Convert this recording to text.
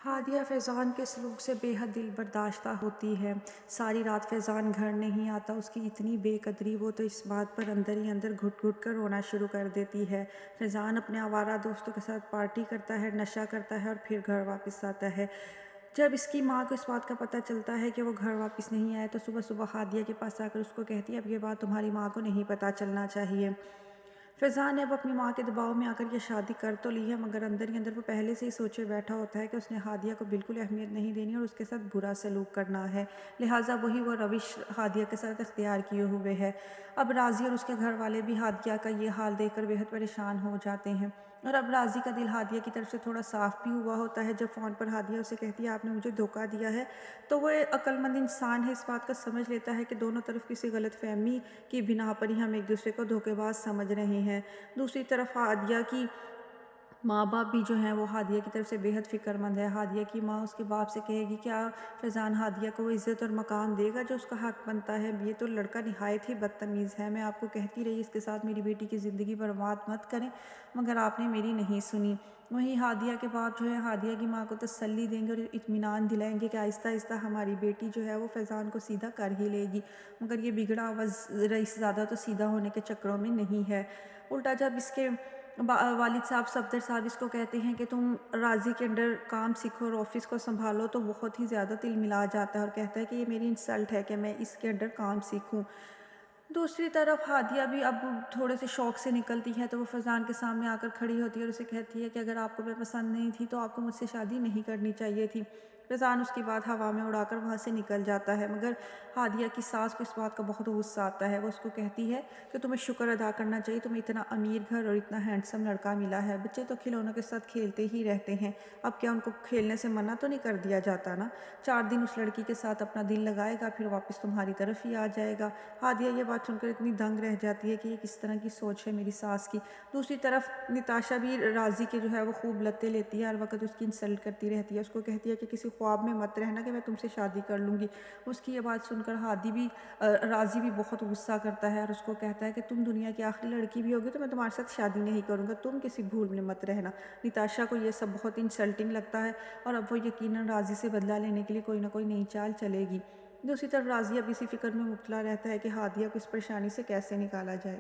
ہادیہ فیضان کے سلوک سے بے حد دل برداشتہ ہوتی ہے۔ ساری رات فیضان گھر نہیں آتا، اس کی اتنی بے قدری، وہ تو اس بات پر اندر ہی اندر گھٹ گھٹ کر رونا شروع کر دیتی ہے۔ فیضان اپنے آوارہ دوستوں کے ساتھ پارٹی کرتا ہے، نشہ کرتا ہے اور پھر گھر واپس آتا ہے۔ جب اس کی ماں کو اس بات کا پتہ چلتا ہے کہ وہ گھر واپس نہیں آیا تو صبح صبح ہادیہ کے پاس آ کر اس کو کہتی ہے اب یہ بات تمہاری ماں کو نہیں پتہ چلنا چاہیے۔ فیضان نے اب اپنی ماں کے دباؤ میں آ کر یہ شادی کر تو لی ہے، مگر اندر ہی اندر وہ پہلے سے ہی سوچے بیٹھا ہوتا ہے کہ اس نے ہادیہ کو بالکل اہمیت نہیں دینی اور اس کے ساتھ برا سلوک کرنا ہے، لہٰذا وہی وہ روش ہادیہ کے ساتھ اختیار کیے ہوئے ہے۔ اب راضی اور اس کے گھر والے بھی ہادیہ کا یہ حال دیکھ کر بے حد پریشان ہو جاتے ہیں، اور اب راضی کا دل ہادیہ کی طرف سے تھوڑا صاف بھی ہوا ہوتا ہے۔ جب فون پر ہادیہ اسے کہتی ہے آپ نے مجھے دھوکہ دیا ہے، تو وہ عقل مند انسان ہے، اس بات کا سمجھ لیتا ہے کہ دونوں طرف کسی غلط فہمی کی بنا پر ہی ہم ایک دوسرے کو دھوکے باز سمجھ رہے ہیں۔ دوسری طرف ہادیہ کی ماں باپ بھی جو ہیں وہ ہادیہ کی طرف سے بے حد فکر مند ہے۔ ہادیہ کی ماں اس کے باپ سے کہے گی کیا فیضان ہادیہ کو وہ عزت اور مقام دے گا جو اس کا حق بنتا ہے؟ یہ تو لڑکا نہایت ہی بدتمیز ہے، میں آپ کو کہتی رہی اس کے ساتھ میری بیٹی کی زندگی برباد مت کریں، مگر آپ نے میری نہیں سنی۔ وہیں ہادیہ کے باپ جو ہے ہادیہ کی ماں کو تسلی دیں گے اور اطمینان دلائیں گے کہ آہستہ آہستہ ہماری بیٹی جو ہے وہ فیضان کو سیدھا کر ہی لے گی، مگر یہ بگڑا ہوا رئیس زادہ تو سیدھا ہونے کے چکروں میں نہیں ہے۔ الٹا جب اس کے والد صاحب صفدر صاحب اس کو کہتے ہیں کہ تم راضی کے انڈر کام سیکھو اور آفس کو سنبھالو، تو بہت ہی زیادہ تل ملا جاتا ہے اور کہتا ہے کہ یہ میری انسلٹ ہے کہ میں اس کے انڈر کام سیکھوں۔ دوسری طرف ہادیہ بھی اب تھوڑے سے شوق سے نکلتی ہے تو وہ فیضان کے سامنے آ کر کھڑی ہوتی ہے اور اسے کہتی ہے کہ اگر آپ کو میں پسند نہیں تھی تو آپ کو مجھ سے شادی نہیں کرنی چاہیے تھی۔ فیضان اس کی بات ہوا میں اڑا کر وہاں سے نکل جاتا ہے، مگر ہادیہ کی ساس کو اس بات کا بہت غصہ آتا ہے۔ وہ اس کو کہتی ہے کہ تمہیں شکر ادا کرنا چاہیے، تمہیں اتنا امیر گھر اور اتنا ہینڈسم لڑکا ملا ہے، بچے تو کھلونوں کے ساتھ کھیلتے ہی رہتے ہیں، اب کیا ان کو کھیلنے سے منع تو نہیں کر دیا جاتا نا؟ 4 دن اس لڑکی کے ساتھ اپنا دل لگائے گا پھر واپس تمہاری طرف ہی آ جائے گا۔ ہادیہ یہ بات سن کر اتنی دنگ رہ جاتی ہے کہ یہ کس طرح کی سوچ ہے میری ساس کی۔ دوسری طرف نتاشا بھی راضی کے جو ہے وہ خوب لتے لیتی ہے، ہر وقت اس کی انسلٹ کرتی رہتی ہے، اس کو کہتی ہے کہ کسی خواب میں مت رہنا کہ میں تم سے شادی کر لوں گی۔ اس کی یہ بات سن کر راضی بھی بہت غصہ کرتا ہے اور اس کو کہتا ہے کہ تم دنیا کی آخری لڑکی بھی ہوگی تو میں تمہارے ساتھ شادی نہیں کروں گا، تم کسی بھول میں مت رہنا۔ نتاشا کو یہ سب بہت انسلٹنگ لگتا ہے اور اب وہ یقیناً راضی سے بدلہ لینے کے لیے کوئی نہ کوئی نئی چال چلے گی۔ دوسری طرف راضی اب اسی فکر میں مبتلا رہتا ہے کہ ہادیہ کو اس پریشانی سے کیسے نکالا جائے۔